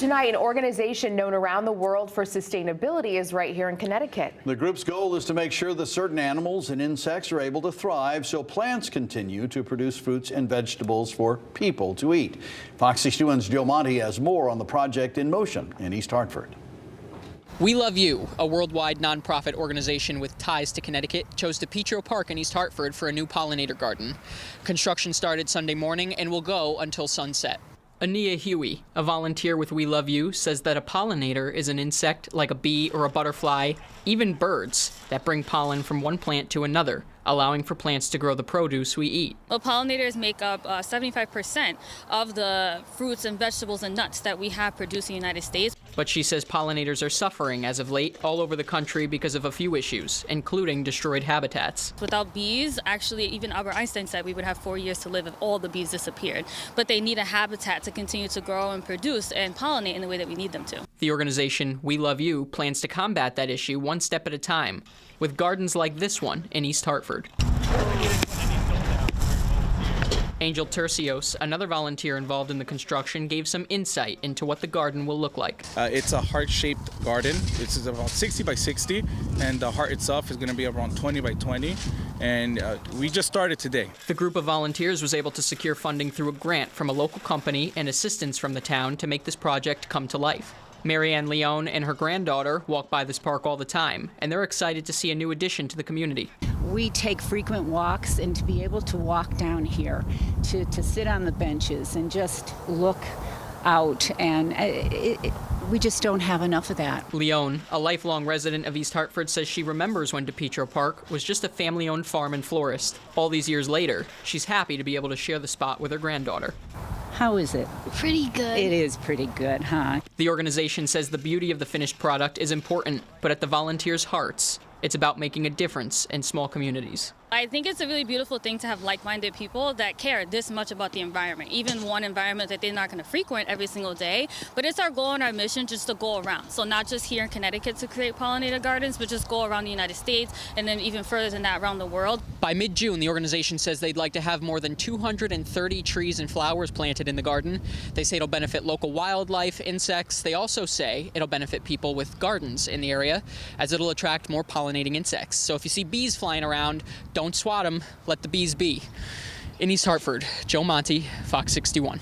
Tonight, an organization known around the world for sustainability is right here in Connecticut. The group's goal is to make sure that certain animals and insects are able to thrive so plants continue to produce fruits and vegetables for people to eat. Fox 61's Joe Monty has more on the project in motion in East Hartford. We Love You, a worldwide nonprofit organization with ties to Connecticut, chose Depietro Park in East Hartford for a new pollinator garden. Construction started Sunday morning and will go until sunset. Ania Huey, a volunteer with We Love You, says that a pollinator is an insect like a bee or a butterfly, even birds, that bring pollen from one plant to another, allowing for plants to grow the produce we eat. Well, pollinators make up 75% of the fruits and vegetables and nuts that we have produced in the United States. But she says pollinators are suffering as of late all over the country because of a few issues, including destroyed habitats. Without bees, actually, even Albert Einstein said we would have 4 years to live if all the bees disappeared. But they need a habitat to continue to grow and produce and pollinate in the way that we need them to. The organization We Love You plans to combat that issue one step at a time, with gardens like this one in East Hartford. Angel Tercios, another volunteer involved in the construction, gave some insight into what the garden will look like. It's a heart-shaped garden. It's about 60 by 60, and the heart itself is going to be around 20 by 20, and we just started today. The group of volunteers was able to secure funding through a grant from a local company and assistance from the town to make this project come to life. Marianne Leone and her granddaughter walk by this park all the time, and they're excited to see a new addition to the community. We take frequent walks, and to be able to walk down here, to sit on the benches and just look out, and we just don't have enough of that. Leone, a lifelong resident of East Hartford, says she remembers when Depietro Park was just a family-owned farm and florist. All these years later, she's happy to be able to share the spot with her granddaughter. How is it? Pretty good. It is pretty good, huh? The organization says the beauty of the finished product is important, but at the volunteers' hearts, it's about making a difference in small communities. I think it's a really beautiful thing to have like-minded people that care this much about the environment, even one environment that they're not going to frequent every single day. But it's our goal and our mission just to go around. So not just here in Connecticut to create pollinator gardens, but just go around the United States and then even further than that around the world. By mid-June, the organization says they'd like to have more than 230 trees and flowers planted in the garden. They say it'll benefit local wildlife, insects. They also say it'll benefit people with gardens in the area, as it'll attract more pollinating insects. So if you see bees flying around, don't swat them, let the bees be. In East Hartford, Joe Monty, Fox 61.